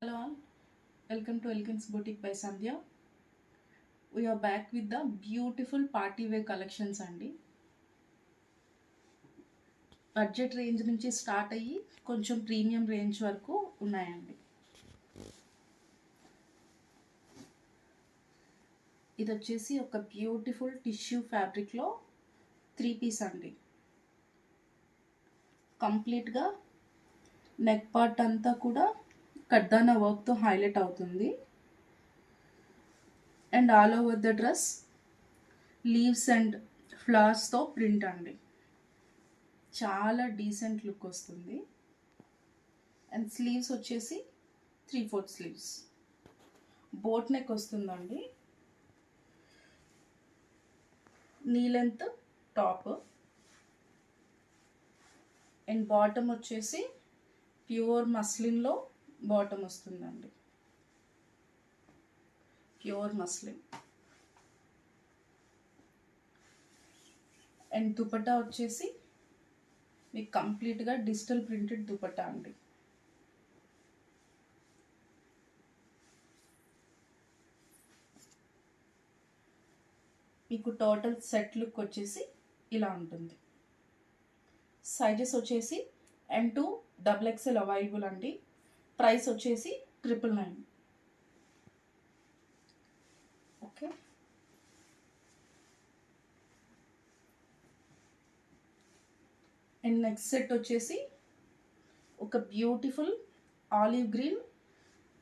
Hello all, welcome to Elkin's Boutique by Sandhya. We are back with the beautiful party wear collections అండి. Budget range నుంచి start అయ్యి కొంచెం premium range వరకు ఉన్నాయండి. ఇది వచ్చేసి ఒక బ్యూటిఫుల్ టిష్యూ ఫ్యాబ్రిక్లో 3 పీస్ అండి. కంప్లీట్గా నెక్ పార్ట్ అంతా కూడా కడ్దానా వర్క్తో హైలైట్ అవుతుంది. And all over the dress leaves and ఫ్లవర్స్తో ప్రింట్ అండి. చాలా డీసెంట్ లుక్ వస్తుంది. అండ్ స్లీవ్స్ వచ్చేసి 3/4 స్లీవ్స్, బోట్ నెక్ వస్తుందండి. Knee length top and bottom వచ్చేసి ప్యూర్ మస్లిన్లో బాటమ్ వస్తుందండి. Pure muslin. అండ్ దుపట్టా వచ్చేసి మీకు కంప్లీట్గా డిజిటల్ ప్రింటెడ్ దుపట్టా అండి. మీకు టోటల్ సెట్ లుక్ వచ్చేసి ఇలా ఉంటుంది. సైజెస్ వచ్చేసి M2 XXL అవైలబుల్ అండి. ప్రైస్ వచ్చేసి 999. ఓకే, అండ్ నెక్స్ట్ సెట్ వచ్చేసి ఒక beautiful olive green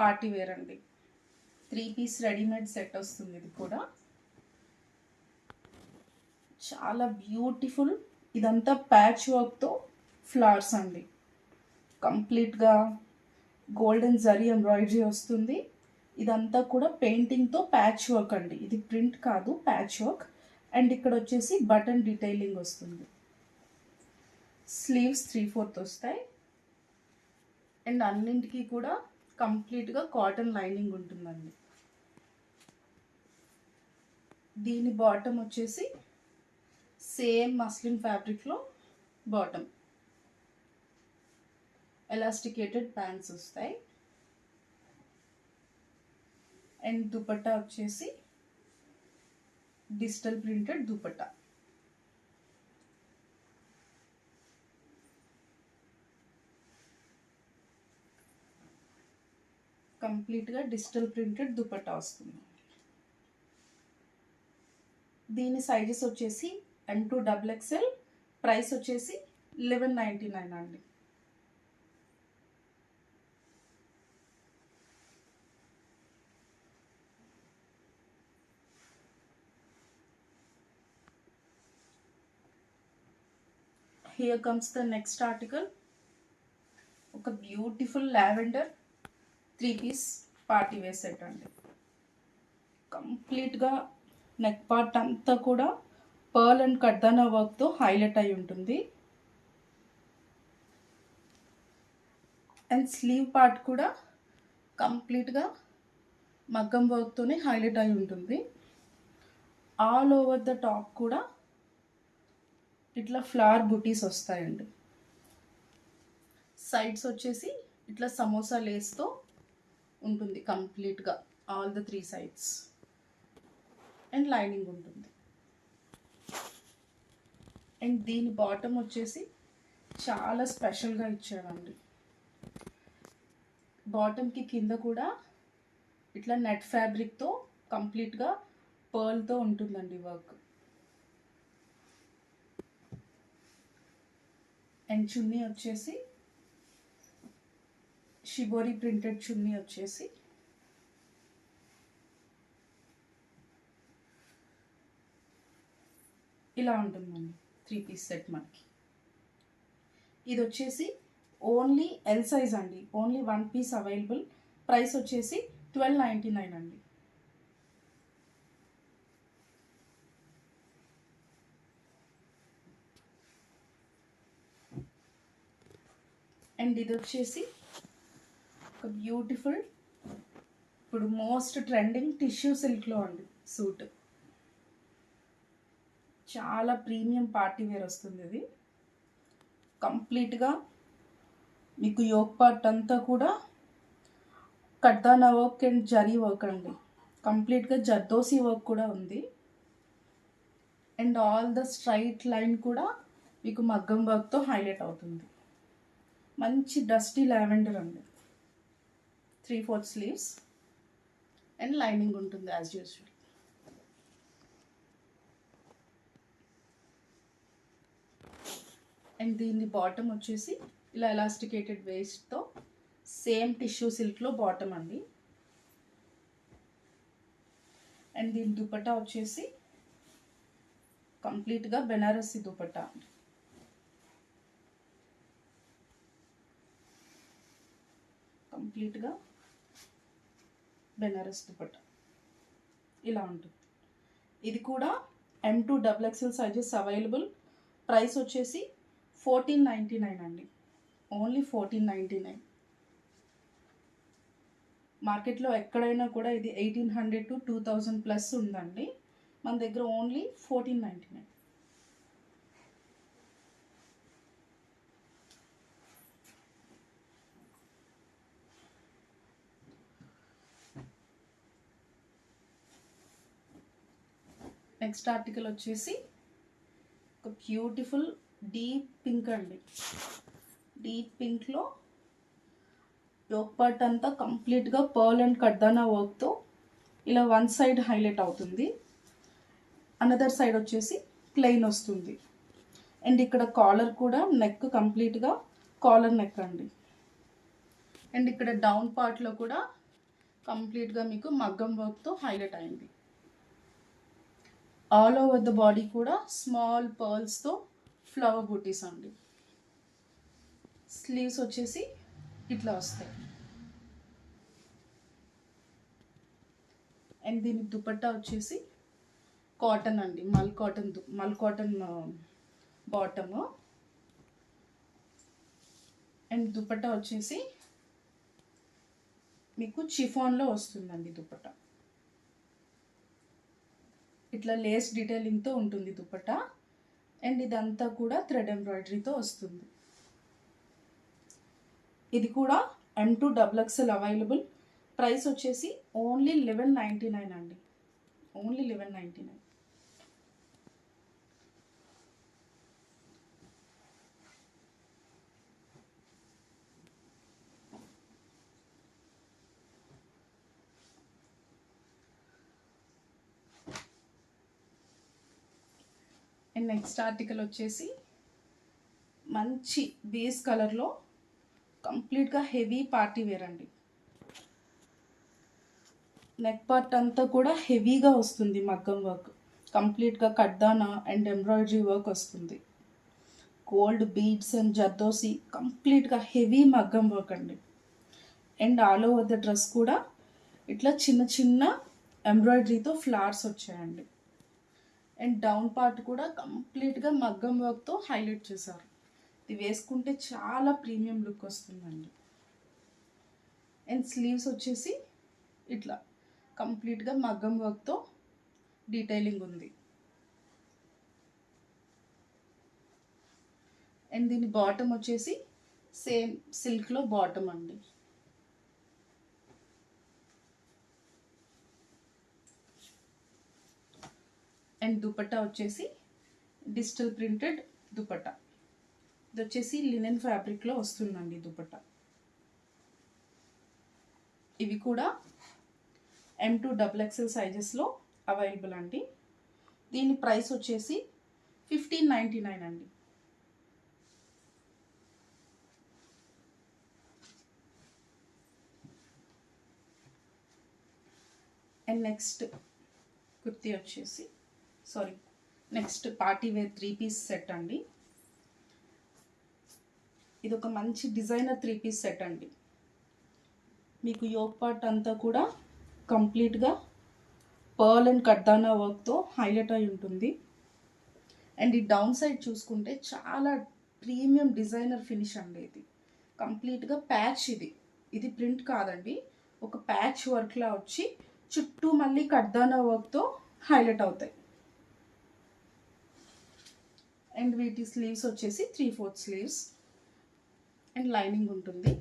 party wear అండి. 3 పీస్ రెడీమేడ్ సెట్ వస్తుంది. ఇది కూడా చాలా బ్యూటిఫుల్. ఇదంతా ప్యాచ్ వర్క్తో ఫ్లవర్స్ అండి. కంప్లీట్గా గోల్డెన్ జరీ ఎంబ్రాయిడరీ వస్తుంది. ఇదంతా కూడా పెయింటింగ్తో ప్యాచ్ వర్క్ అండి. ఇది ప్రింట్ కాదు, ప్యాచ్ వర్క్. అండ్ ఇక్కడ వచ్చేసి బటన్ డీటెయిలింగ్ వస్తుంది. స్లీవ్స్ 3/4 వస్తాయి. అండ్ అన్నింటికి కూడా కంప్లీట్గా కాటన్ లైనింగ్ ఉంటుందండి. దీని బాటమ్ వచ్చేసి సేమ్ మస్లిన్ ఫ్యాబ్రిక్లో బాటమ్, ఎలాస్టికేటెడ్ ప్యాంట్స్ వస్తాయి. అండ్ దుపట్టా వచ్చేసి డిజిటల్ ప్రింటెడ్ దుపట్టా. కంప్లీట్గా డిజిటల్ ప్రింటెడ్ దుపట్టా వస్తుంది. దీని సైజెస్ వచ్చేసి M2 XXL. ప్రైస్ వచ్చేసి 1199 అండి. Here comes the next article. ఒక beautiful lavender 3 piece party wear set అండి. కంప్లీట్గా నెక్ పార్ట్ అంతా కూడా పర్ల్ అండ్ కడ్దానా వర్క్తో హైలైట్ అయి ఉంటుంది. అండ్ స్లీవ్ పార్ట్ కూడా కంప్లీట్గా మగ్గం వర్క్తోనే హైలైట్ అయి ఉంటుంది. ఆల్ ఓవర్ ద టాప్ కూడా ఇట్లా ఫ్లవర్ బుటీస్ వస్తాయండి. సైడ్స్ వచ్చేసి ఇట్లా సమోసా లేస్తో ఉంటుంది కంప్లీట్గా, all the 3 sides. And lining ఉంటుంది. అండ్ దీని బాటమ్ వచ్చేసి చాలా స్పెషల్గా ఇచ్చాడండి. బాటమ్కి కింద కూడా ఇట్లా నెట్ ఫ్యాబ్రిక్తో కంప్లీట్గా పర్ల్తో ఉంటుందండి వర్క్. అండ్ చున్నీ వచ్చేసి షిబోరి ప్రింటెడ్ చున్నీ వచ్చేసి ఇలా ఉంటుందండి. 3 పీస్ సెట్ మనకి. ఇది వచ్చేసి ఓన్లీ L సైజ్ అండి. Only 1 piece available. ప్రైస్ వచ్చేసి 1299 అండి. అండ్ ఇది వచ్చేసి ఒక బ్యూటిఫుల్, ఇప్పుడు మోస్ట్ ట్రెండింగ్ టిష్యూ సిల్క్లో అండి సూట్. చాలా ప్రీమియం పార్టీ వేర్ వస్తుంది. ఇది కంప్లీట్గా మీకు యోక్ పార్ట్ అంతా కూడా కడ్దానా వర్క్ అండ్ జరీ వర్క్ అండి. కంప్లీట్గా జర్దోసి వర్క్ కూడా ఉంది. And all the straight line కూడా మీకు మగ్గం వర్క్తో హైలైట్ అవుతుంది. మంచి డస్టీ లావెండర్ అండి. 3/4 స్లీవ్స్ అండ్ లైనింగ్ ఉంటుంది యాజ్ యూజువల్. అండ్ దీని బాటమ్ వచ్చేసి ఇలా ఎలాస్టికేటెడ్ వేస్ట్తో సేమ్ టిష్యూ సిల్క్లో బాటమ్ అండి. అండ్ దీని దుపట్టా వచ్చేసి కంప్లీట్గా బెనారసి దుపట్టా అండి. కంప్లీట్గా బెనారస్ దుపట్టా ఇలా ఉంటుంది. ఇది కూడా M2XXL సైజెస్ అవైలబుల్. ప్రైస్ వచ్చేసి 1499 అండి. ఓన్లీ 1499. మార్కెట్లో ఎక్కడైనా కూడా ఇది 1800 to 2000 ప్లస్ ఉందండి. మన దగ్గర ఓన్లీ 1499. నెక్స్ట్ ఆర్టికల్ వచ్చేసి ఒక బ్యూటిఫుల్ డీప్ పింక్ అండి. డీప్ పింక్లో యోక్ పార్ట్ అంతా కంప్లీట్గా పర్ల్ అండ్ కడ్దానా వర్క్తో ఇలా వన్ సైడ్ హైలైట్ అవుతుంది. అనదర్ సైడ్ వచ్చేసి ప్లెయిన్ వస్తుంది. అండ్ ఇక్కడ కాలర్ కూడా నెక్ కంప్లీట్గా కాలర్ నెక్ అండి. అండ్ ఇక్కడ డౌన్ పార్ట్లో కూడా కంప్లీట్గా మీకు మగ్గం వర్క్తో హైలైట్ అయింది. ఆల్ ఓవర్ ద బాడీ కూడా స్మాల్ పర్ల్స్తో ఫ్లవర్ బూటీస్ అండి. స్లీవ్స్ వచ్చేసి ఇట్లా వస్తాయి. అండ్ దీని దుపట్టా వచ్చేసి కాటన్ అండి. మల్ కాటన్ బాటము. అండ్ దుపట్టా వచ్చేసి మీకు చిఫాన్లో వస్తుందండి దుపట్టా. ఇట్లా లేస్ డీటెయిలింగ్తో ఉంటుంది దుపట్టా. అండ్ ఇదంతా కూడా థ్రెడ్ ఎంబ్రాయిడరీతో వస్తుంది. ఇది కూడా M2XXL అవైలబుల్. ప్రైస్ వచ్చేసి ఓన్లీ 1199 అండి. ఓన్లీ 1199. అండ్ నెక్స్ట్ ఆర్టికల్ వచ్చేసి మంచి బేస్ కలర్లో కంప్లీట్గా హెవీ పార్టీ వేర్ అండి. నెక్ పార్ట్ అంతా కూడా హెవీగా వస్తుంది మగ్గం వర్క్. కంప్లీట్గా కడ్దానా అండ్ ఎంబ్రాయిడరీ వర్క్ వస్తుంది. గోల్డ్ బీడ్స్ అండ్ జర్దోసి కంప్లీట్గా హెవీ మగ్గం వర్క్ అండి. And all over the dress కూడా ఇట్లా చిన్న చిన్న ఎంబ్రాయిడరీతో ఫ్లవర్స్ వచ్చాయండి. అండ్ డౌన్ పార్ట్ కూడా కంప్లీట్గా మగ్గం వర్క్తో హైలైట్ చేశారు. ఇది వేసుకుంటే చాలా ప్రీమియం లుక్ వస్తుందండి. అండ్ స్లీవ్స్ వచ్చేసి ఇట్లా కంప్లీట్గా మగ్గం వర్క్తో డీటెయిలింగ్ ఉంది. అండ్ దీని బాటమ్ వచ్చేసి సేమ్ సిల్క్లో బాటమ్ అండి. అండ్ దుపట్టా వచ్చేసి డిజిటల్ ప్రింటెడ్ దుపట్టా. ఇది వచ్చేసి లినెన్ ఫ్యాబ్రిక్లో వస్తుందండి దుపట్టా. ఇవి కూడా M2XXL సైజెస్లో అవైలబుల్ అండి. దీని ప్రైస్ వచ్చేసి 1599 అండి. అండ్ నెక్స్ట్ కుర్తీ వచ్చేసి next party wear 3-piece set అండి. ఇది ఒక మంచి డిజైనర్ 3-piece సెట్ అండి. మీకు యోక్ పార్ట్ అంతా కూడా కంప్లీట్గా పర్ల్ అండ్ కడ్దానా వర్క్తో హైలైట్ అయి ఉంటుంది. అండ్ ఈ డౌన్ సైడ్ చూసుకుంటే చాలా ప్రీమియం డిజైనర్ ఫినిష్ అండి. ఇది కంప్లీట్గా ప్యాచ్. ఇది ప్రింట్ కాదండి, ఒక ప్యాచ్ వర్క్లా వచ్చి చుట్టూ మళ్ళీ కడ్దానా వర్క్తో హైలైట్ అవుతాయి. అండ్ వీటి స్లీవ్స్ వచ్చేసి 3/4 స్లీవ్స్ అండ్ లైనింగ్ ఉంటుంది.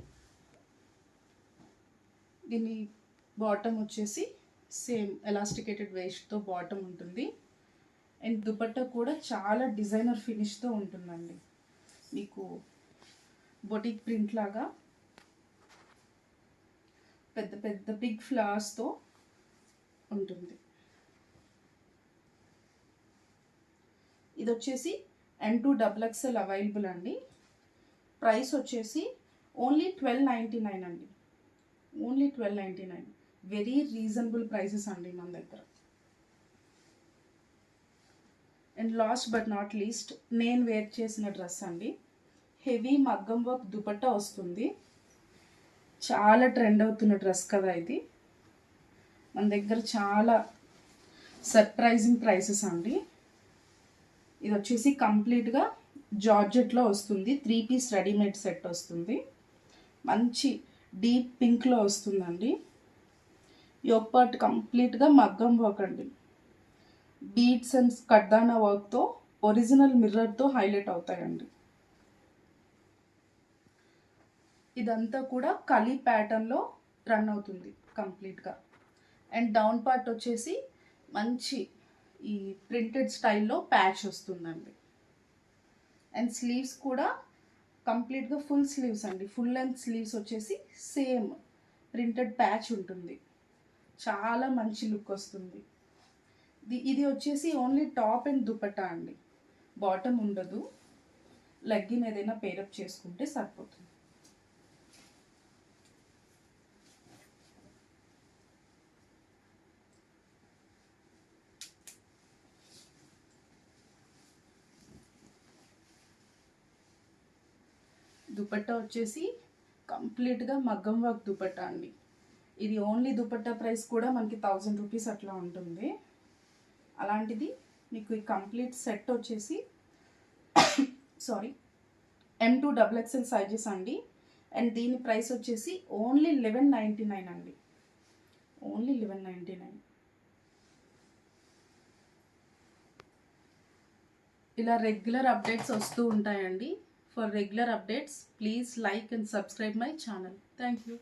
దీని బాటమ్ వచ్చేసి సేమ్ ఎలాస్టికేటెడ్ వేస్ట్తో బాటమ్ ఉంటుంది. అండ్ దుపట్టా కూడా చాలా డిజైనర్ ఫినిష్తో ఉంటుందండి. మీకు బొటిక్ ప్రింట్ లాగా పెద్ద పెద్ద బిగ్ ఫ్లవర్స్తో ఉంటుంది. ఇది వచ్చేసి N2XXL అవైలబుల్ అండి. ప్రైస్ వచ్చేసి ఓన్లీ 1299 అండి. ఓన్లీ 1299. వెరీ రీజనబుల్ ప్రైసెస్ అండి మన దగ్గర. And last but not least నేను వేర్ చేసిన డ్రెస్ అండి. హెవీ మగ్గం వర్క్ దుపట్టా వస్తుంది. చాలా ట్రెండ్ అవుతున్న డ్రెస్ కదా ఇది. మన దగ్గర చాలా సర్ప్రైజింగ్ ప్రైసెస్ అండి. ఇది వచ్చేసి కంప్లీట్గా జార్జెట్లో వస్తుంది. 3 పీస్ రెడీమేడ్ సెట్ వస్తుంది. మంచి డీప్ పింక్లో వస్తుందండి. యోక్ పార్ట్ కంప్లీట్గా మగ్గం వర్క్ అండి. బీడ్స్ అండ్ కడ్దానా వర్క్తో ఒరిజినల్ మిర్రర్తో హైలైట్ అవుతాయండి. ఇదంతా కూడా కలీ ప్యాటర్న్లో రన్ అవుతుంది కంప్లీట్గా. అండ్ డౌన్ పార్ట్ వచ్చేసి మంచి ఈ ప్రింటెడ్ స్టైల్లో ప్యాచ్ వస్తుందండి. అండ్ స్లీవ్స్ కూడా కంప్లీట్గా ఫుల్ స్లీవ్స్ అండి. ఫుల్ లెంత్ స్లీవ్స్ వచ్చేసి సేమ్ ప్రింటెడ్ ప్యాచ్ ఉంటుంది. చాలా మంచి లుక్ వస్తుంది. ఇది వచ్చేసి ఓన్లీ టాప్ అండ్ దుపట్టా అండి. బాటమ్ ఉండదు. లెగ్గిన్ ఏదైనా పేరప్ చేసుకుంటే సరిపోతుంది. దుపట్టా వచ్చేసి కంప్లీట్గా మగ్గం వర్క్ దుపట్టా అండి. ఇది ఓన్లీ దుపట్టా ప్రైస్ కూడా మనకి 1000 రూపీస్ అట్లా ఉంటుంది. అలాంటిది మీకు ఈ కంప్లీట్ సెట్ వచ్చేసి సారీ M2XXL సైజెస్ అండి. అండ్ దీని ప్రైస్ వచ్చేసి ఓన్లీ 1199 అండి. ఓన్లీ 1199. ఇలా రెగ్యులర్ అప్డేట్స్ వస్తూ ఉంటాయండి. For regular updates, please like and subscribe my channel. Thank you.